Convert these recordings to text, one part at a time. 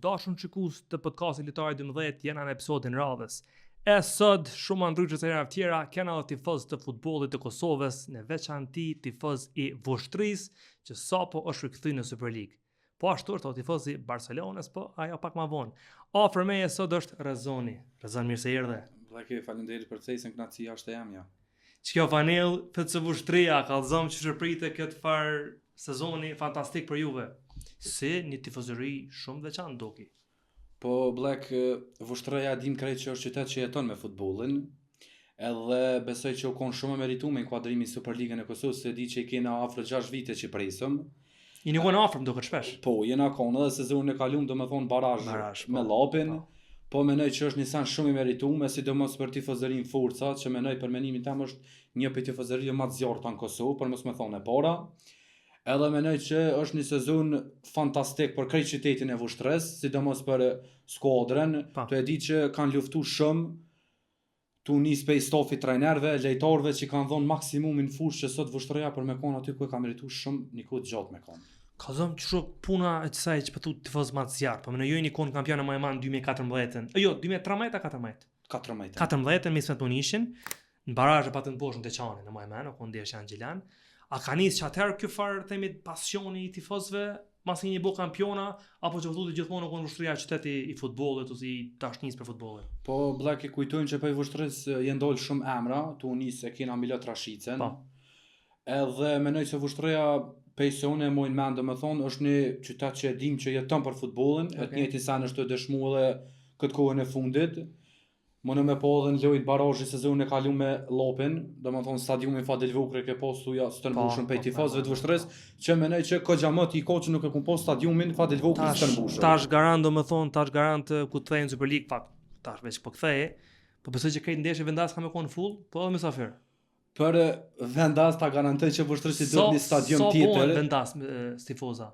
dashur shikues të podcastit Lojtari 12, jena në episodin radhës. E sot shumë ndryshe se herë tjera, kena edhe tifoz të futbollit të Kosovës, në veçanti tifoz i Vushtrisë, që sapo është rikthyer në Super League. Po ashtu është tifoz i Barcelonës, po ajo pak më vonë. Afër meje sot është Rezoni. Rezon, mirë se erdhe. Vllai, faleminderit për thjesën, kënaqësi jashtë jam ja. Ç'kjo fanell FC Vushtria, kallëzom që shpërpritet këtë far sezoni fantastik për Juve. Si një tifozëri shumë veçantë doki. Po Black, Vushtria dim krejt që është qytet që jeton me futbollin. Edhe besoj që u kon shumë merituar me inkuadrimin në Superligën e Kosovës, se di që i kena afër 6 vite që presëm. I një konë afër më duket shpesh. Po, jena konë edhe sezonin e kaluar domethënë barazh me Llapin. Po mendoj që është një sen shumë i merituar, sidomos për tifozërinë Forca, që mendoj për mendimin tim është një prej tifozërive më të zgjarta në Kosovë, për mos më thonë e para. Edhe mendoj që është një sezon fantastik për krejt qytetin e Vushtrisë, sidomos për skuadrën. Tu e di që kanë luftuar shumë, tu nis pe stafit trajnerëve, lejtarëve që kanë dhënë maksimumin në fushë që sot Vushtria për me kon aty ku e ka merituar shumë një kohë gjatë me kon. Ka zëm që puna e kësaj që pëtu tifoz më të zjarë, po më në jojnë i konë kampione më e manë 2014, jo, 2013 a 14? 14 me Ismet Munishin, në barajë patën boshën të qani në më e manë, o konë Dershan Gjilan, a ka njësë që atëherë kjo farë themit pasioni i tifozve, mas një bo kampiona, apo që vëllu të gjithmonë o konë Vushtria qyteti i futbollit, ose i dashnis për futbollit? Po, Black, i kujtojnë që për Vushtris jenë dollë shumë emra, tu unisë e kina Milot Rashicen, edhe menoj që Vushtria pejse unë e mojnë mendë me thonë, është një qytet që e dim që jeton për futbolin, e të njëjtin sen është të dëshmu edhe këtë kohën e fundit. Më në me po edhe në lojt barajë sezonin e kaluar me Llapin, do më thonë stadiumin Fadil Vukri ke postu ja së të nëmbushën pej tifozëve të Vushtrisë, që menoj që ko gjamët i ko që nuk e kun post stadiumin Fadil Vukri së të nëmbushën. Tash garant do më thonë, tash garant ku të thejnë Super League, fakt, tash veç po këtheje, po besoj që krejt ndeshje vendas ka me konë full, po edhe mysafir. Për vendas ta garantoj që Vushtrisë do një stadium tjetër. So bon vendas tifoza?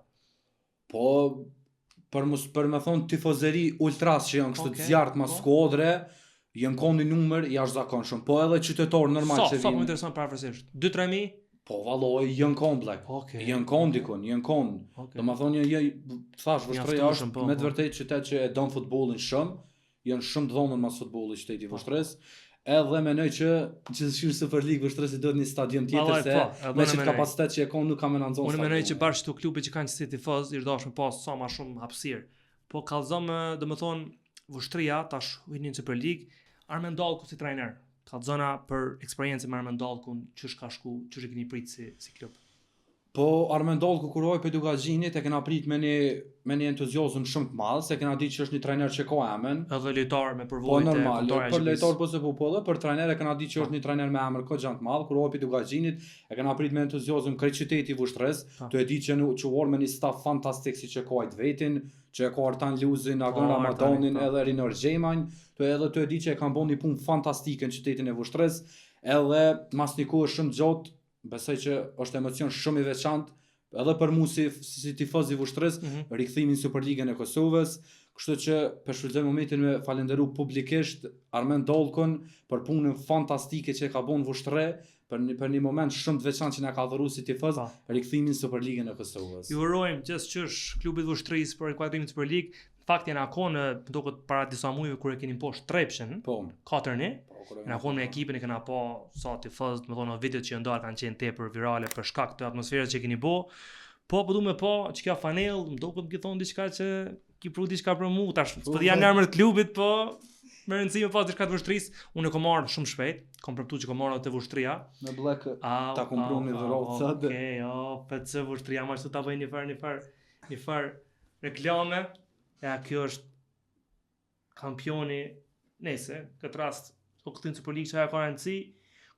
Po për me thonë tifozëri ultras që janë kështu të zjarrt mas skuadre, janë kanë një numër jashtëzakonshëm. Po edhe qytetar normal që vinë. Sa më intereson parafërsisht? 2-3.000? Po valloj, janë kanë Black. Janë kanë dikun, janë kanë. Domethënë thash Vushtria është me të vërtetë qytet që e don futbollin shumë, janë shumë të dhomën mas futbollit qyteti i Vushtrisë. Edhe menoj që gjithashtu Super League Vushtrisë do një stadium tjetër se me çit kapacitet që e kanë nuk ka më nxon. Unë menoj që bashkë këto klube që kanë si tifoz i dashur pas sa më shumë hapësirë. Po kallëzom domethënë Vushtria tash hyjnë në Super League, Armen Dallku si trajner. Kallëzona për eksperiencën me Armen Dallkun, ç'është ka shku, ç'është keni prit si klub. Po Armen Dallku kur hoj pe Dugaxhinit e kena prit me një entuziazëm shumë të madh, se kena ditë që është një trajner që ka emën. Edhe lojtar me përvojë. Po normal, për lojtar po se po edhe për trajner e kena ditë që është një trajner me emër kogjan të madh, kur hoj pe Dugaxhinit e kena prit me entuziazëm krejt qyteti i Vushtrisë, tu e di që war me një staf fantastik siç e ka ai vetin, që e ka Artan Luzin, Agon Ramadanin edhe Rinor Xhemanj, tu e di që e kanë bën një punë fantastike në qytetin e Vushtrisë, edhe mas një kohë shumë gjatë besoj që është emocion shumë i veçantë edhe për mua si tifoz i Vushtrisë, rikthimin në Superligën e Kosovës, kështu që përshfrytëzoj momentin me falenderu publikisht Armen Dallkun për punën fantastike që ka bën Vushtri, për një moment shumë të veçantë që na ka dhëruar si tifoz rikthimin në Superligën e Kosovës. Ju urojmë gjithçka klubit Vushtrisë për kuadrimin e Super League. Në fakt jena konë duket para disa muajve kur e keni poshtë Trepshin, 4-1. Na konë me ekipin e kena pa sa tifoz, më thonë videot që ndarë kanë qenë tepër virale për shkak të atmosferës që keni bë. Po du me pa që kjo fanell, më duket të thonë diçka që ki pru diçka për mua tash. Po janë në emër të klubit, po me rëndësi me pas diçka të Vushtrisë, unë e kam marrë shumë shpejt, kam premtuar që kam marrë te Vushtria. Me Black ta komproni dhërat sot. Okej, PC Vushtria më ashtu ta bëj një far reklame. Ja, kjo është kampioni, nëse këtë rast o këtë në Super League që ajo ka rëndësi,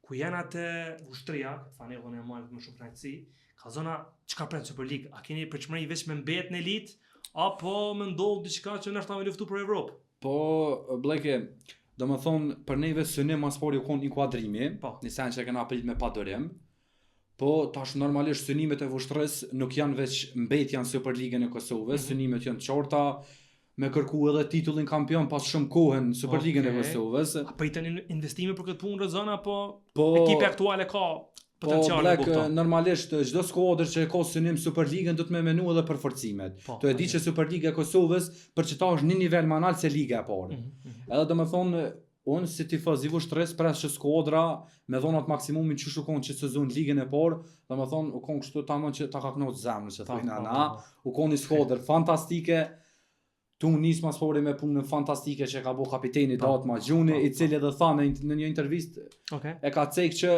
ku janë atë Vushtria, fanellën e marrë më shumë rëndësi, ka zona çka pret Super League, a keni përçmëri veç me mbet në elitë, apo më ndodh diçka që ndoshta me luftu për Evropë? Po, Bleke, do më thonë për neve synim mas pari u konë inkuadrimi, një sen që kena prit me padorim, po tash normalisht synimet e Vushtrisë nuk janë veç mbetja në Superligën e Kosovës, synimet janë të qarta, me kërku edhe titullin kampion pas shumë kohën në Superligën e Kosovës. A pritën investime për këtë punë Rezon, apo ekipi aktuale ka potencialin kupton. Normalisht çdo skuadër që ka synim Superligën do të më menu edhe për forcimet. To e di që Superliga e Kosovës përçita është një nivel më lart se Liga e parë. Edhe domethënë unë si tifoz i Vushtrës pres që skuadra me dhonat maksimumin që shukon që sezon Ligën e parë, domethënë u kon kështu tamam që ta ka kënaqur zemrën që thonë ana, u kon një skuadër fantastike. Tu nis mas fori me punën fantastike që ka bëu kapiteni Daut Maxhuni, i cili edhe tha në një intervistë e ka thënë që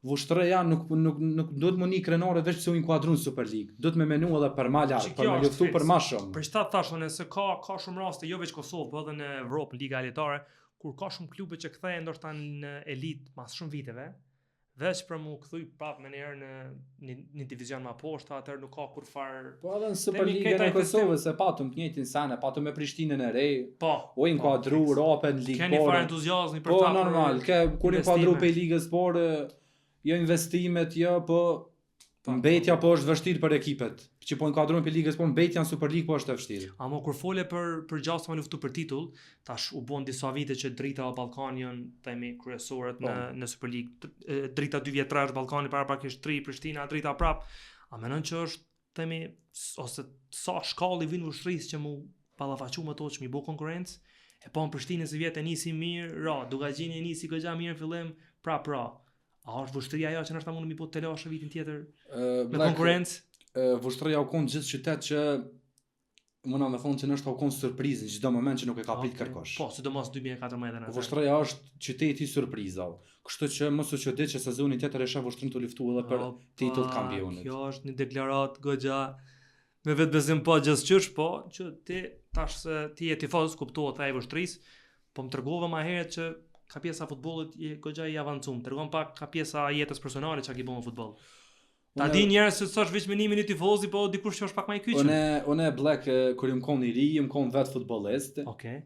Vushtreja nuk do të muni krenore veç pse u inkuadron Super League. Do të më menu edhe për më lart, për më luftu për më shumë. Për çfarë thashun se ka shumë raste jo veç Kosovë, por edhe në Evropë, Liga Elitare, kur ka shumë klube që kthehen ndoshta në elitë pas shumë viteve, veç për mu kthy prapë më herë në një divizion më poshtë, atëherë nuk ka kur far. Po edhe në Super Ligën e Kosovës e patëm të njëjtin sene, patëm me Prishtinën e Re. Po. U inkuadru Europën, Ligë. Keni fare entuziazmi për ta. Po normal, kur inkuadru pe Ligës por jo investimet, jo, po mbetja po është vështirë për ekipet. Që po inkuadrojnë për Ligës, por mbetja në Super League po është e vështirë. Amo kur fole për gjasë me luftu për titull, tash u bën disa vite që drita e Ballkanit janë themi kryesorët në Super League. Drita 2 vjetrare të Ballkanit paraprakisht 3 Prishtina, drita prap. A mendon që është themi ose sa shkallë vin Vushtrrisë që mu ballafaqu me to që mi bë konkurrencë? E po në Prishtinë se vjet e nisi mirë, Dugagjini e nisi goxha mirë në fillim, prap. A është Vushtria ajo që nështë ta mundë mi po të telashë vitin tjetër me konkurencë? Vushtria u konë gjithë qytet që mëna me thonë që nështë u konë surprizë në gjithë moment që nuk e ka prit kërkosh. Po, sidomos 2014 Vushtria është qyteti surprizave. Kështu që mos u çudi që sezonin tjetër e sheh Vushtrin të luftu edhe për titull kampionit. Kjo është një deklaratë goxha me vetbesim po gjithçysh, po që ti tash se ti je tifoz, kuptohet ai Vushtrisë, po më tregova më herët që ka pjesa e futbollit goxha i avancuar. Tregon pak ka pjesa e jetës personale çka ki bën me futboll. Ta di njerëz se s'është vetëm menimin e tifozi, po dikush që është pak më i kyçur. Unë Black kur jam kon i ri, jam kon vet futbollist.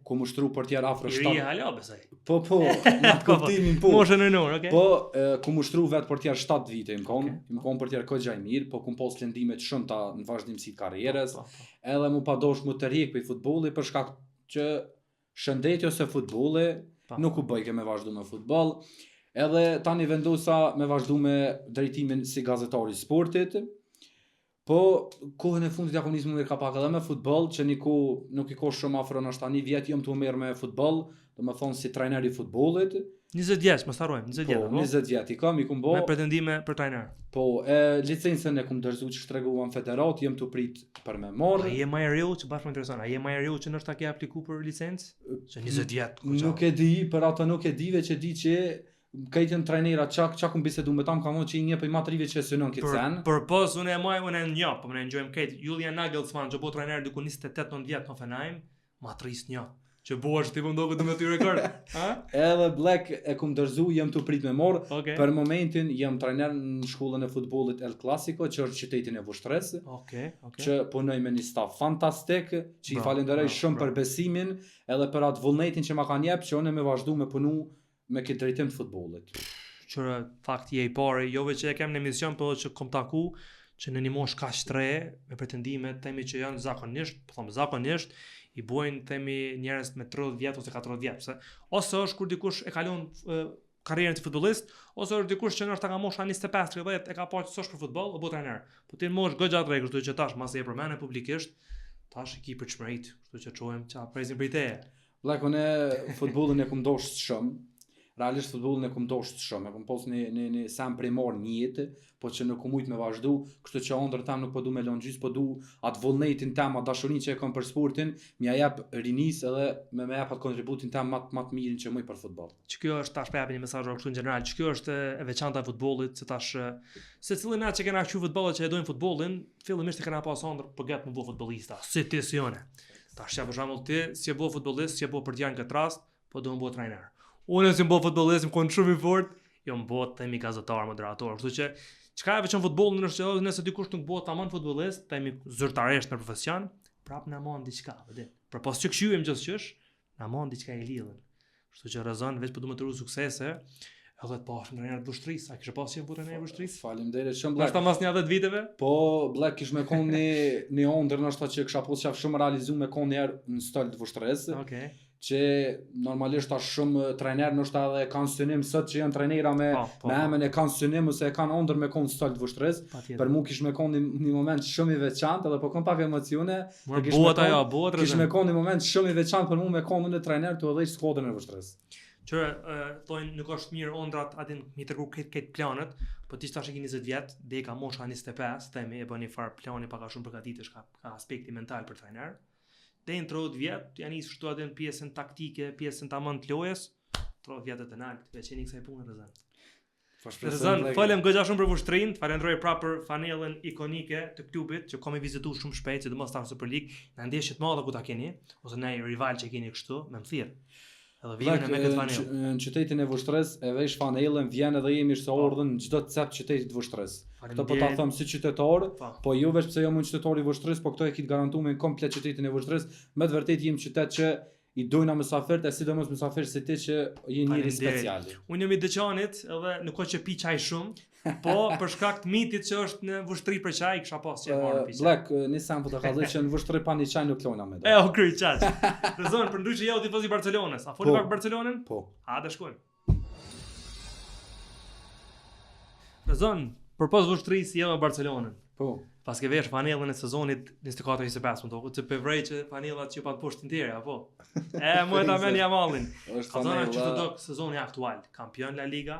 Ku më shtru portier afro 7. I ri hala besoj. Po, në kuptimin po. Moshën e nor, okay. Po, ku më shtru vet portier 7 vite jam kon portier goxha i mirë, po kum pas lëndime të shumta në vazhdimsi të karrierës. Edhe mu pa dosh më të rrik për futbolli për shkak që shëndeti ose futbolli nuk u bëjke me vazhdu me futboll. Edhe tani vendosa me vazhdu me drejtimin si gazetari sportit. Po kohën e fundit ja kom nisur ka pak edhe me futboll, që nuk i ka shumë afër në tani vjet jam të merr me futboll, domethënë si trajner i futbollit. 20 vjeç, mos harrojmë, 20 vjet. Po, 20 vjet i kam, i kum bë. Me pretendime për trajner. Po, licencën e kum dorëzuar që treguam federat, jam të prit për me marr. A je më i riu që bashkë më intereson, a je më i riu që ndoshta ke aplikuar për licencë? Se 20 vjet. Nuk e di, për ato nuk e dive që di që kajtën trajnera çka kum bisedu me tam kanë që një për matrive që synon këtë sen. Për pos unë e maj unë një, po më enjoyim këtë Julian Nagelsmann që po trajner diku 28-9 vjet në Hoffenheim, matris një. Që bosh ti më ndoku të me ty rekord. Edhe Black e kum dorëzu, jam të prit me morr. Për momentin jam trajner në shkollën e futbollit El Clasico, që është qytetin e Vushtrës. Që punoj me një staf fantastik, që i falenderoj shumë për besimin, edhe për atë vullnetin që ma kanë jep, që unë me vazhdu me punu me këtë drejtim të futbollit. Qëra fakt je i parë, jo vetë që e kem në emision, por që kom taku që në një moshë kaq të re, me pretendime themi që janë zakonisht, po them zakonisht i bojnë themi njerëz me 30 vjet ose 40 vjet, ose është kur dikush e kalon karrierën si futbollist, ose është dikush që ndoshta ka mosha 25-30 e ka parë që s'është për futboll, apo trajner. Po ti mosh goxha të rregë, kështu që tash masi e përmendë publikisht, tash i ki për çmërit, kështu që çohem ça prezin për te. Vllakone futbollin e kum dosh shumë. Realisht futbollin e kum dosh shumë, e kum pas në sam primor një jetë, po që nuk mujt me vazhdu, kështu që ëndër tam nuk po du me lënë gjys, po du atë vullnetin tam, atë dashurinë që e kam për sportin, m'ja jap rinis edhe me jap atë kontributin tam më të mirin që muj për futboll. Që kjo është tash për japin një mesazh kështu në general, që kjo është e veçanta e futbollit, se tash secili na që kena qenë futbollit që e dojnë futbollin, fillimisht e kena pas ëndër për gat më bë futbollista, si ti si unë. Tash për shembull ti si e bë futbollist, si e bë për këtë rast, po do të bëj trajner. Unë si më bë futbollist, më kon shumë i fort, jo më bë themi gazetar, moderator, kështu që çka e veçon futbollin është që nëse dikush nuk bëhet tamam futbollist, themi zyrtarisht në profesion, prap na mund diçka, vëdet. Por pas që kshyem gjithçysh, na mund diçka e lidhur. Kështu që rezon vetë po do të të suksese, edhe të pashëm trajner të Vushtrrisë, a kishe pasur qenë trajner të Vushtrrisë? Faleminderit shumë Black. Është mas një 10 viteve? Po Black kish më kon në ëndër ndoshta që kisha pas qaf shumë realizuar me kon në stol të Vushtrrisë. që normalisht tash shumë trajner ndoshta edhe kanë synim sot që janë trajnera me emën e kanë synim ose e kanë ëndër me kon stolt vështrës. Për mua kish me kon një moment shumë i veçantë edhe po kam pak emocione. Kish me kon një moment shumë i veçantë për mua me kon në trajner të udhëheq skuadrën e vështrës. Qëre, thonë nuk është mirë ëndrat atin mi tërgu këtë planet, po ti tash e ke 20 vjet, dhe ka mosha 25, themi e bën një farë plani pak a shumë përgatitesh ka aspekti mental për trajner. Dhe në 30 vjet, janë nisë shtu atë në pjesën taktike, pjesën tamam të lojës, 30 vjetet e nalt, veçeni kësaj punë Rëzan. Rëzan, falem goxha shumë për vushtrinë, falenderoj prapë për fanellën ikonike të klubit që kam i vizitu shumë shpejt, sidomos ta në Super League, në ndeshje të mëdha ku ta keni, ose në rival që keni kështu, me mthirr. Edhe vjen me këtë fanellë. Në qytetin e Vushtrës e vesh fanellën, vjen edhe jemi së ordhën çdo të cep qytetit të Vushtrës. Këto po ta them si qytetar, po jo vetëm pse jam unë qytetar i Vushtrës, po këto e kit garantuar me komplet qytetin e Vushtrës, me të vërtetë jemi qytet që i dojna mysafirët e sidomos mysafirë si ti që je njëri special. Unë jam i Deçanit, edhe nuk ka që pi çaj shumë, po për shkak të mitit që është në Vushtri për çaj kisha pas që marr pi. Black, nisam po të kallëj që në Vushtri pa një çaj nuk lojna me. O kryj çaj. Rezon për ndryshe jao tifoz i Barcelonës. A foli pak Barcelonën? Po. Hajde shkojmë. Rezon për pas Vushtrisë jao Barcelonën. Po. Pas ke vesh panellën e sezonit 24-25 më tokë, që pëvrej që panellat që pa të poshtë tjerë, apo? Mu e ta men jamallin. Ka zonë që të dok sezoni aktual, kampion La Liga,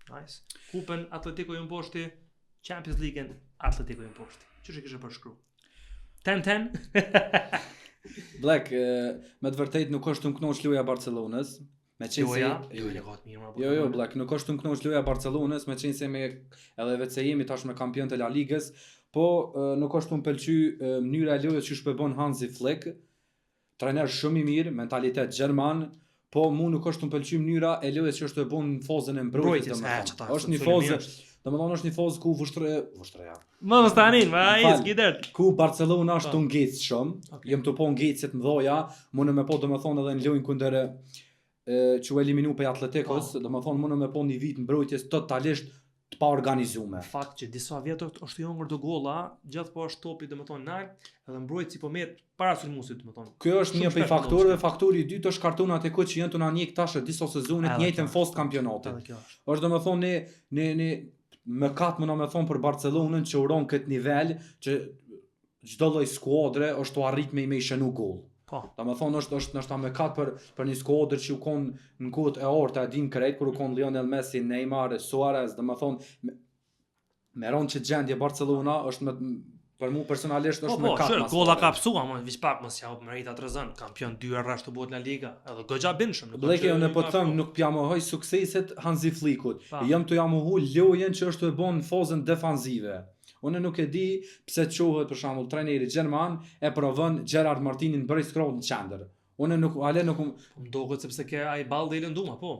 nice. Kupën Atletico ju mposhti, Champions League-en Atletico ju mposhti. Çu kishe përshkruar? 10-10? Black, me të vërtet nuk është të më knoq loja Barcelonës. Jo, Black, nuk është të më knoq loja Barcelonës, me qenë se me edhe vetë se jemi tash me kampion të La Ligës, po nuk është të më pëlqy mënyra e lojës që shpëbon Hansi Flick, trajner shumë i mirë, mentalitet gjerman, po mu nuk është të më pëlqy mënyra e lojës që është të bën në fazën e mbrojtjes. Është një fazë, domethënë është një fazë ku Vushtria. Më stanin, ku Barcelona është të ngecë shumë, jem të po ngecet mëdhoja, mune me po domethënë edhe në lojën kundër që u eliminu pe Atletikos, domethënë mune me po një vit mbrojtjes totalisht të pa organizume. Fakt që disa vjetër është jongër do golla, gjithë po është topi domethënë nalt, edhe mbrojtësi po merr para sulmuesit domethënë. Ky është një prej faktorëve, faktori i dytë është kartonat e që janë të na njeh tash disa sezone të njëjtën fos kampionatit. Është domethënë në mëkat më na thon për Barcelonën që uron këtë nivel që çdo lloj skuadre është të arrit me i shënu gol. Domethënë është ndoshta mëkat për një skuadër që u kon në kohët e orta e din krejt kur u kon Lionel Messi, Neymar, Suarez, domethënë me ron që gjendje Barcelona është për mua personalisht është mëkat. Po, golla ka psuar, më viç pak mos ja u merita Trezan, kampion 2 herë rresht të bot La Liga, edhe goxha bindshëm. Bleke unë po them nuk pjamohoj sukseset Hansi Flickut. Jam të jamohu lojën që është të bën në fazën defanzive. Unë nuk e di pse çohet për shembull trajneri gjerman e provon Gerard Martinin bëri scroll në qendër. Unë nuk ndoqet sepse ke ai Balde i lënduma, po.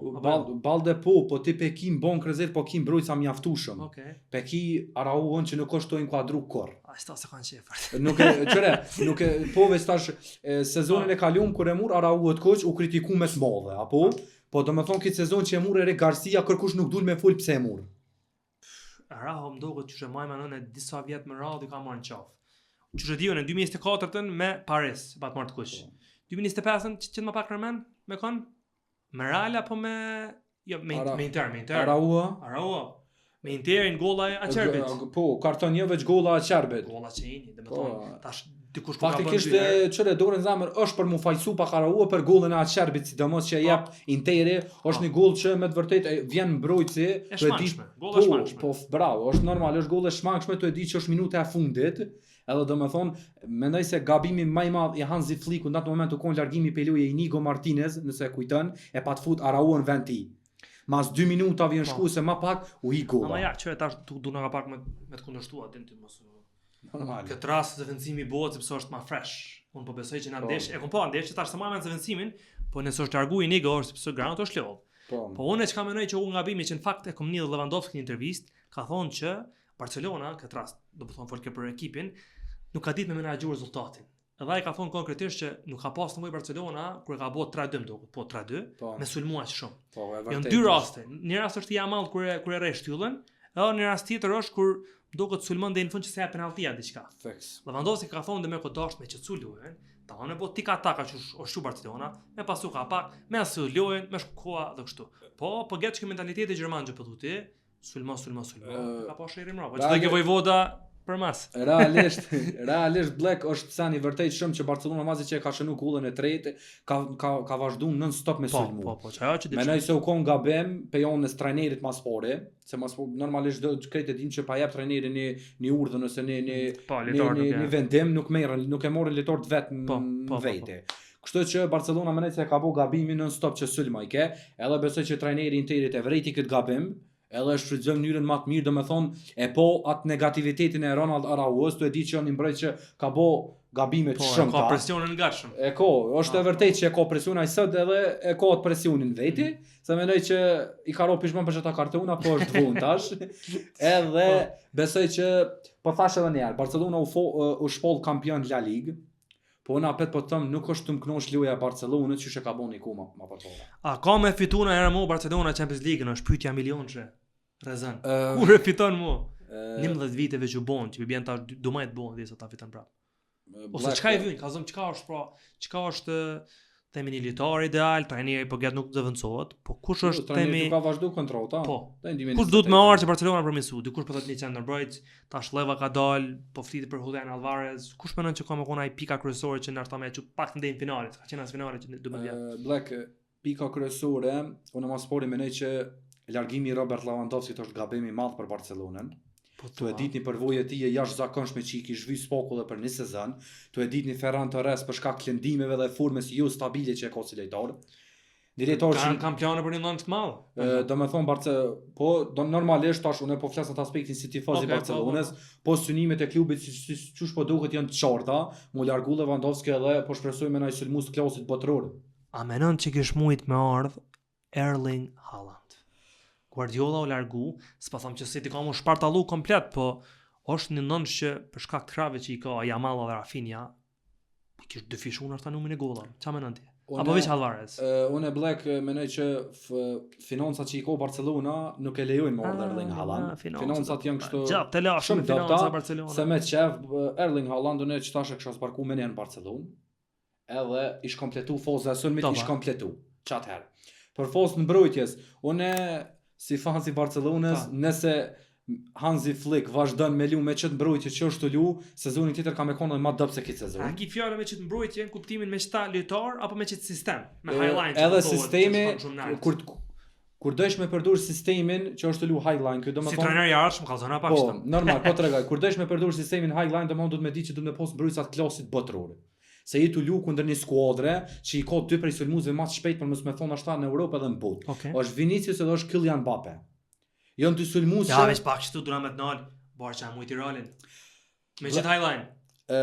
Balde po ti Pekin bon krezet, po kim brojtësa mjaftueshëm. Peki Araujon që nuk është to inkuadru kurr. Ai sta se kanë qefër. Nuk e po vestash sezonin e kaluar kur e mur Araujo të koç u kritiku me të madhe, apo? Po domethënë këtë sezon që e mur Eric Garcia kërkush nuk dul me fol pse e mur. Araujo ndoqet që më në disa vjet më radhë ka marrë në qafë. Që diun në 2024-ën me Paris, pa të marrë të kush. 2025-ën që më pak rëmen me kon? Me Real apo me Inter? Araujo. Me Interin golla e Acerbit. Po, karton jo veç golla e Acerbit. Golla që jeni, domethënë tash dikush po ka bën. Faktikisht çore dorën zamër është për mu falsu pa Araujo për gollën e Acerbit, sidomos që jep Interi, është një goll që me të vërtetë vjen mbrojtësi, tu e di. Golla e shmangshme. Po, bravo, është normal, është goll e shmangshme, tu e di që është minuta e fundit. Edhe domethënë mendoj se gabimi më i madh i Hansi Flickut në atë moment u kon largimi peluje Inigo Martinez, nëse e kujton, e pat fut Araujo në vend ti. Mas 2 minuta vjen shkuese më pak u i golla. Ama ja, çfarë tash do na ka pak me të kundërshtuar atë ti mos. Normal. Këtë rast se vendimi bëhet sepse është më fresh. Unë po besoj që na ndesh, e kompo ndesh që tash të marrën se vendimin, po nëse është largu Inigo sepse ground është lodh. Po unë çka mendoj që u ngabimi që në fakt e kom nidh Lewandowski në intervistë, ka thonë që Barcelona këtë rast, do të thonë folke për ekipin, nuk ka ditë me menaxhu rezultatin. Edhe ai ka thonë konkretisht që nuk ka pas nevojë Barcelona kur ka bërë 3-2 më po 3-2 me sulmuar shumë. Po, janë dy raste. Një rast është i Yamal kur e rre shtyllën, edhe një rast tjetër është kur duket sulmon deri në fund që se jap penalltia diçka. Lewandowski ka thonë dhe me kodash me qetësu luajën, Ta unë po tika taka që është Barcelona, me pasu ka pak, me asë lojën, me shkoa dhe kështu. Po gjetë që mentaliteti gjerman që pëthu ti, sulmo. Ka po shërim ra, po që dhe ke Vojvoda për mas. Realisht Black është sen i vërtet shumë që Barcelona mazi që e ka shënu kullën e tretë, ka vazhdu non stop me sulmu. Menoj se u kon gabim pe jonës trajnerit maspore, se normalisht do krejt e dim që pa jep trajnerin një urdhën ose një vendim, nuk e morën litor të vetë në vete. Kështu që Barcelona menoj se ka bo gabimin non stop që sulma i ke, edhe besoj që trajneri interit e vrejti këtë gabim, edhe është shfrytëzon mënyrën më të mirë, domethënë e po atë negativitetin e Ronald Araujo's, tu e di që janë një mbrojtës që ka bo gabime të shumta. Ka presionin gatshëm. Është e vërtetë që e ka presionin ai sot edhe e ka atë presionin veti, se mendoj që i ka ropi shumë për çata kartona, po është vonë tash. Edhe besoj që po thash edhe një herë, Barcelona u shpoll kampion La Ligue. Po na pet po them nuk është të më knosh loja e Barcelonës që she ka bënë kuma më parë. A ka me fituna era mo Barcelona Champions League është pyetja milionçe. Rezan. Kur e fiton mo? 11 viteve që bon, që bën tash do më të bon dhe sa ta fiton prap. Ose çka e vjen, ka zëm çka është pra, çka është themi një lojtar ideal, trajneri po gjatë nuk zëvendësohet, po kush është themi ka vazhdu kontrata. Po. Kush duhet më ardh që Barcelona për mësu, dikush po thotë një center bright, tash Leva ka dal, po flitet për Julian Alvarez, kush mendon që ka më kon ai pika kryesore që ndërta më çu pak ndej në finalet, ka qenë as finale që do më vjen. Black pika kryesore, unë mos spori mendoj që largimi i Robert Lewandowski është gabim i madh për Barcelonën. Tu e ditni përvojë e tij e jashtëzakonshme që i kish zhvys spokull për një sezon, tu e ditni Ferran Torres për shkak të lëndimeve dhe formës jo stabile që e ka si lojtar. Drejtori kanë kampionë për një ndonjë të madh. Domethënë po normalisht tash unë po flas atë aspektin si tifoz i Barcelonës, po synimet e klubit çush po duhet janë të qarta, mu largu Lewandowski edhe po shpresojmë në ai sulmues të klasit botëror. A mendon që kish mujt me ardh Erling Haaland? Guardiola u largu, s'pa them që City ka më shpartallu komplet, po është një nënsh që për shkak të krave që i ka Yamal dhe Rafinha, i kish dëfishuar ata numrin e gollave. Ç'a mendon ti? Apo veç Alvarez? Unë Black mendoj që financat që i ka Barcelona nuk e lejojnë më ardh Erling Haaland. Financat janë kështu. Gjatë të lashëm financa Barcelona. Se me çef Erling Haaland unë çtash e kisha sparku me në Barcelonë. Edhe ish kompletu foza e sulmit ish kompletu. Çatëherë. Për fozën mbrojtjes, unë si fan i Barcelonës, nëse Hansi Flick vazhdon me me çet mbrojtje që është lu, sezonin tjetër ka më konë më dobë se këtë sezon. A ki fjalë me çet mbrojtje në kuptimin me çta lojtar apo me çet sistem, me highlight. Edhe sistemi kur dosh me përdor sistemin që është lu highline, kjo domethënë si trajner i ardhshëm ka zonë pak shtë. Po, normal, po tregoj, kur dosh me përdor sistemin highline, domethënë duhet me di që duhet me pas mbrojtësa të klasit botëror. Se i tu lu kundër një skuadre që i ka dy prej sulmuesve më të shpejt për mos me thonë ashta në Europë edhe në botë. Është Vinicius edhe është Kylian Mbappé. Janë dy sulmues. Ja, veç pak këtu dura me të nal, Barça e mujti Realin. Me çet highline.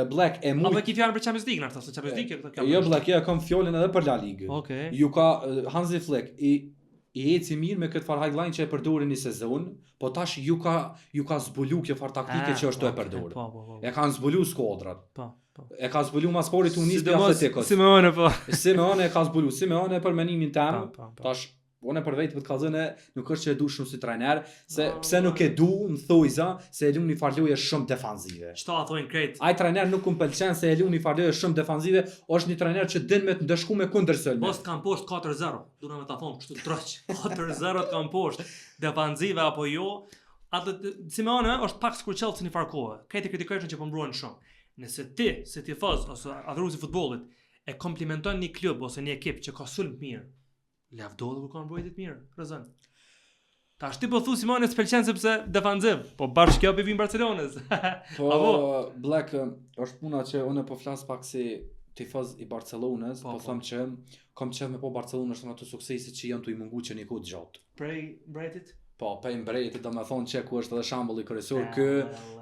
Black e mujt. Apo ki fjalën për Champions League, nërta, se Champions League këto. Jo Black, ja kam fjalën edhe për La Ligue. Okej. Ju ka Hansi Flick i eci mirë me këtë far highline që e përdorin një sezon, po tash ju ka zbulu kjo far taktike që është e përdorur. E kanë zbulu skuadrat. Po. E ka zbulu maspori të unis për Atletikos. Simeone po. Simeone e ka zbulu. Simeone për menimin tem. Tash unë për vetë për të kallëzën nuk është që e du shumë si trajner, se pse nuk e du në thojza se e lu një farloje shumë defanzive. Qëta thojnë krejt? Ai trajner nuk më pëlqen se e lu një farloje shumë defanzive, është një trajner që din me të ndëshku me kundër sëllme. Post kanë poshtë 4-0, duna me ta thonë kështu troq. 4-0 të kanë poshtë, defanzive apo jo. Simeone është pak skur Chelsea një farkohe. Krejt e kritikojnë që po mbruan shumë. Nëse ti, si tifoz ose adhurues i futbollit, e komplimenton një klub ose një ekip që ka sulm mirë, lavdollu kur kanë mbrojtje të mirë, Rezan. Tash ti po thu Simeone s'pëlqen sepse defanziv, po bashkë kjo vin Barcelonës. Po Black është puna që unë po flas pak si tifoz i Barcelonës, po them që kam qenë me po Barcelonës në ato suksese që janë tu i mungu që një kohë gjatë. Prej Bretit? Po, pej mbrejti, do me thonë që ku është edhe shambulli kryesor, kë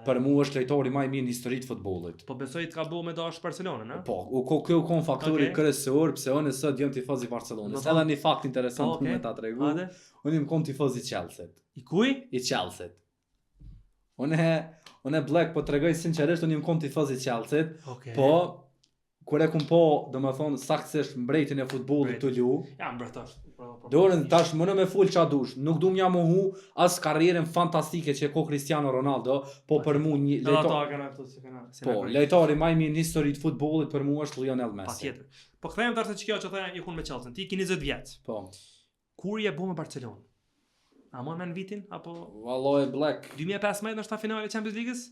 për mu është lojtori më i mirë në historitë futbollit. Po besoj të ka bëu me dash Barcelonën, a? Po, kjo kon faktori kryesor pse unë sot jam tifoz i Barcelonës. Edhe një fakt interesant me ta tregu. Unë jam tifoz i Chelsea. I kuj? I Chelsea. Unë Black po tregoj sinqerisht, unë jam tifoz i Chelsea. Po kur e kum po, do me thonë saktësisht mbrejtin e futbollit të lu. Ja, mbretash. Dorën tash më në me full qa dush. Nuk du m'ja mohu as karrierën fantastike që ko Cristiano Ronaldo, po për mu një lejtari maj mirë në histori të futbollit për mu është Lionel Messi. Patjetër. Po kthehem tash te kjo që thoya ikun me Chelsea. Ti ke 20 vjet. Po. Kur je bu me Barcelonë? A më në vitin apo Vallahi Black 2015 është ta finale e Champions League-s?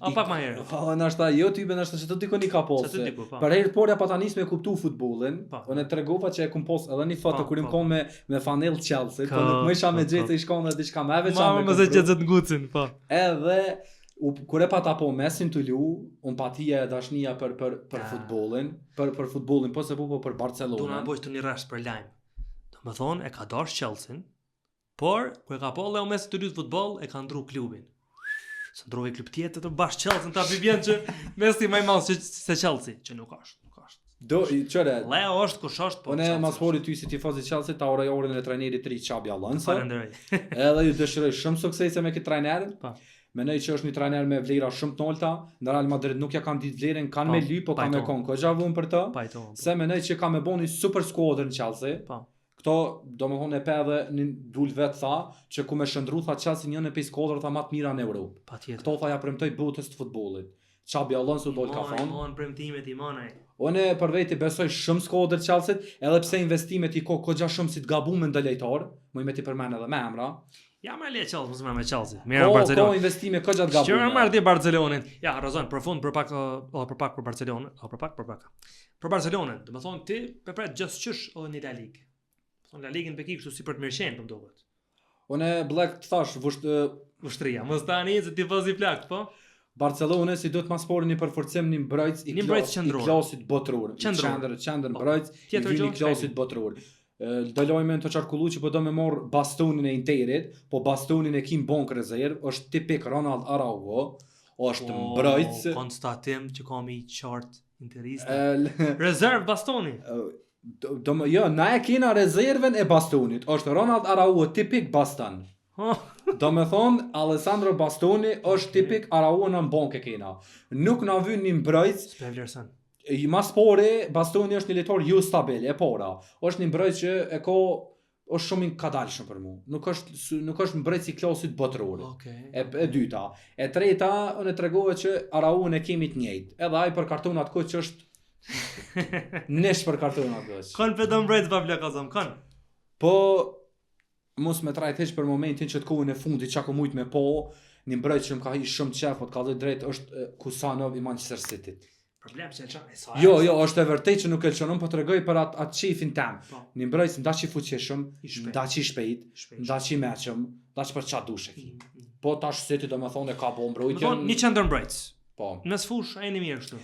A pak më herë. Nashta jo type nashta që të dikon i ka posë. Për herë porja pa ta nis me kuptu futbollin. Unë tregova që e kum pos edhe një foto kur im kom me fanell Chelsea, po nuk më isha me gjetë i shkon edhe diçka më veçantë. Më se gjetë ngucin, po. Edhe kur e pata po Messin të lu, un patia e dashnia për futbollin, për futbollin, po se po për Barcelona. Do na bësh të një rresht për lajm. Domethënë e ka dash Chelsea, por kur e ka po Leo Messi të lut futboll, e ka ndru klubin. Së ndrovi klub tjetër të bash Chelsea ta vjen që Messi më i madh se Chelsea, që nuk është. Do çore. Leo është kush është po. Unë mas foli ty si tifoz i Chelsea ta uroj orën e trajnerit të ri Xabi Alonso. Falenderoj. Edhe ju dëshiroj shumë suksese me këtë trajnerin. Po. Mendoj që është një trajner me vlera shumë të ulta, në Real Madrid nuk ja kanë ditë vlerën, kanë me ly, po kanë me kon goxha vun për të. Se mendoj që ka me boni super skuadër në Chelsea. Po. Këto domethënë e pa edhe në dul vet tha që ku më shndru tha Chelsea një në pesë kodra tha më të mira në Europë. Patjetër. Këto tha ja premtoj botës të futbollit. Xabi Alonso dol ka thonë. Mon premtimet i monaj. Unë për vetë besoj shumë skuadër Chelsea, edhe pse investimet i goxha shumë si të gabuar ndaj lejtar, më i meti përmend edhe me emra. Ja më le Chelsea, mos më me Chelsea. Mirë Barcelona. Po investime goxha të gabuar. Çfarë marr ti Barcelonën? Ja, Rozon, përfund për pak për Barcelonën, për pak. Për Barcelonën, domethënë ti pepret just çish edhe në La Ligë. Son La Ligën beki kështu si për të mirëqenë po më duket. Unë Black të thash vështria. Mos tani se tifoz i plakt, po. Barcelona si do të masporin një përforcim një mbrojtës i klasit botëror. Qendër mbrojtës i vini klasit botëror. Dalojme në të qarkullu që po do me morë bastonin e Interit, po bastonin e Kim Bonk rezerv, është tipik Ronald Araujo, është mbrojtës. Konstatim që kam i qartë interista. Rezerv bastoni. Jo, na e kena rezerven e bastonit. Është Ronald Araujo tipik baston. Do me thonë, Alessandro Bastoni është tipik Araujo në bank e kena. Nuk na vyn një mbrojtës. Mas pore, Bastoni është një lojtar ju stabil, e para. Është një mbrojtës që e ka është shumë i kadalshëm për mua. Nuk është mbrojtës i klasit botëror. E dyta, e treta, unë tregova që Araujo ne kemi të njëjtë. Edhe ai për kartonat kohë që është nesh për kartonat kohë. Kon pedon mbrojtës pa plakazom, kon. Po mos me trajt heq për momentin që të kohën e fundit çka mujt me po, një mbrojtës që më ka hiq shumë qef, po të ka dhënë drejt është Kusanov i Manchester City. Problem që elçon e sa. Jo, është e vërtetë që nuk elçonon, po tregoj për atë çifin tam. Një mbrojtës ndaç i fuqishëm, ndaç i shpejt, ndaç i mëshëm, ndaç për çfarë dush e ki. Po tash City domethënë ka bën mbrojtjen. Do një qendër mbrojtës. Po. Në fush ai në mirë kështu.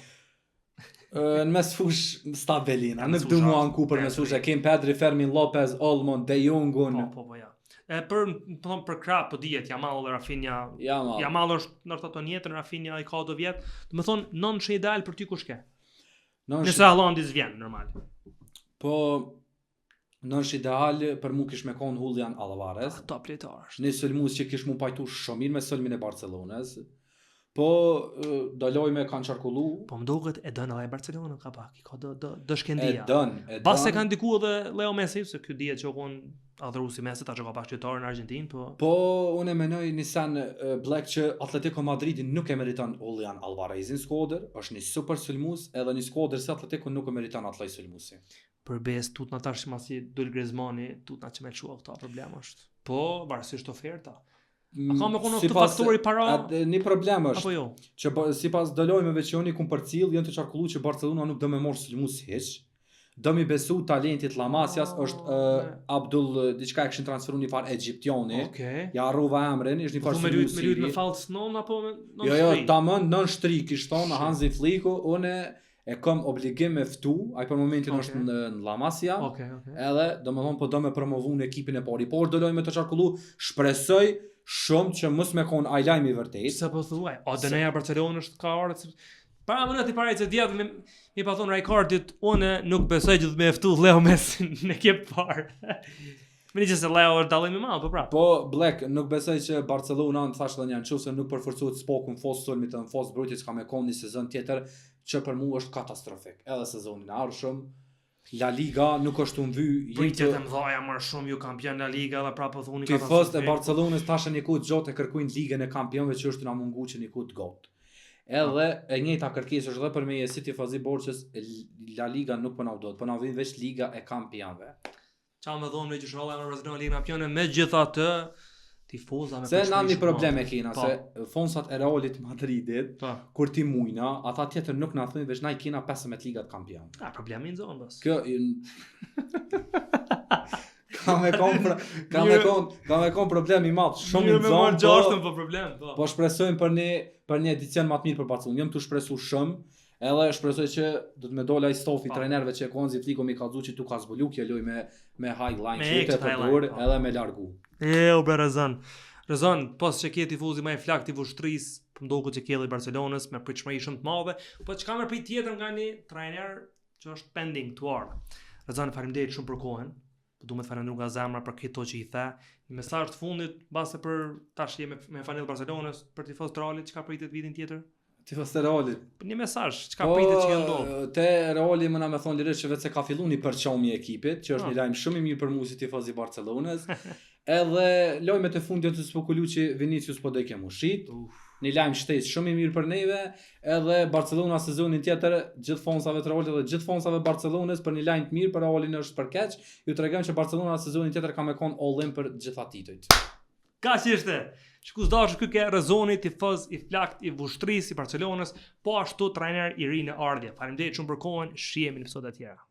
Në mes fush stabilina, nuk du mua anku për mes fush, e kem Pedri, Fermin Lopez, Olmo, De Jongun. Po, ja. Për krap, po dijet, Jamal dhe Rafinha. Jamal është në të njetër, Rafinha i ka do vjetë. Dhe më thonë, non që ideal për ty kush ke? Nëse Haalandis vjen, normal. Po, non që ideal për mu kish me konë Julian Alvarez. Top lejtar është. Një sëlmus që kish mu pajtu shumë mirë me sëlmin e Barcelonës. Po dalojme kanë qarkullu. Po më duket e dën edhe Barcelona ka pak, ka do shkendia. E dën. Pas se kanë ndikuar edhe Leo Messi, se ky dihet që kon adhuruesi Messi ta që ka pak qytetar në Argentinë, po. Po unë mendoj Nissan Black që Atletico Madridi nuk e meriton Julian Alvarezin skuadër, është një super sulmues, edhe një skuadër se Atletico nuk e meriton atë lloj sulmuesi. Për bes tut na tash masi dul Griezmanni, tut na çmë çua këta problem është. Po varësisht oferta. A ka me kono këtë faktori para? Një problem është. Apo jo? Që sipas dalojmeve që oni kum përcjell, janë të qarkulluar që Barcelona nuk do më morë sulmues hiç. Do mi besu talentit La Masias është Abdul diçka e kishin transferuar një far egjiptiani. Ja harrova emrin, është një far sulmues. Me lut me false non apo me non? Jo, tamam non shtrik i shton Hansi Fliku, unë e kam obligim me ftu, ai për momentin është në La Masia. Edhe domethënë po do me promovu në ekipin e parë. Por do lojmë të qarkullu, shpresoj shumë që mos me kon ai lajmi i vërtetë. Sa po thuaj, o dëneja Barcelona është ka ardhur. Para më ti parë se dia mi pa thon Rijkaardit, unë nuk besoj që do më ftu Leo Messi në ekip parë. Më diçë se Leo është dallim i madh, po prap. Po Black nuk besoj që Barcelona thashë dhe janë çuse nuk përforcohet spokun fos sulmit të fos brutjes ka me kon një sezon tjetër që për mua është katastrofik. Edhe sezonin e ardhshëm La Liga nuk është të mvy. Pritjet e mëdha marr shumë ju kampion La Liga dhe prapë thoni katastrofë. E Barcelonës tash niku të gjotë e kërkojnë ligën e kampionëve që është na mungu që niku të gotë. Edhe e njëjta kërkesë është edhe për me si tifozi Borçës, La Liga nuk po na do, po na vjen veç Liga e Kampionëve. Çfarë më thonë që shrolla me Barcelona Liga Kampionë, megjithatë tifozave se na një problem e kena se fonsat e Realit Madridit kur ti mujna ata tjetër nuk na thonë veç na i kena 15 ligat kampion. Problemi në zonë bas. Kjo ka me kon problem i madh shumë në zonë. Po shpresojmë për një edicion më të mirë për Barcelonën. Jam tu shpresu shumë. Edhe shpresoj që do të më dola i stofi trajnerëve që Konzi Fliko mi ka dhuçi tu ka zbulu kjo loj me highline çete për dur edhe me largu. O Berazan. Rezon, pas që ke tifozi më i flakt i vushtrisë, po ndoku që kelli Barcelonës me pritshmëri shumë të madhe, po çka më prit tjetër nga një trajner që është pending to order. Rezon, faleminderit shumë për kohën. Po duhet të falenderoj nga zemra për këto që i the. Një mesazh të fundit mbase për tash me fanell Barcelonës, për tifoz të Realit, çka pritet vitin tjetër? Tifoz të Realit. Një mesazh, çka pritet që ndodh? Te Reali më na më thon lirisht që vetë se ka filluar një përçomje e ekipit, që është një lajm shumë i mirë për mua si tifoz i Barcelonës. Edhe lojmet e fundit të Spokuluçi Vinicius po do i kem ushit. Një lajm shtesë shumë i mirë për neve, edhe Barcelona sezonin tjetër gjithë fonsave të Realit dhe gjithë fonsave Barcelonës për një lajm të mirë për Realin është për keq. Ju tregojmë që Barcelona sezonin tjetër ka më kon all-in për gjitha titujt. Kaq ishte. Shkus dashur ky ke Rezoni tifoz i flakt i vushtrisë i Barcelonës, po ashtu trajner i ri në ardhje. Faleminderit shumë për kohën, shihemi në episode të tjera.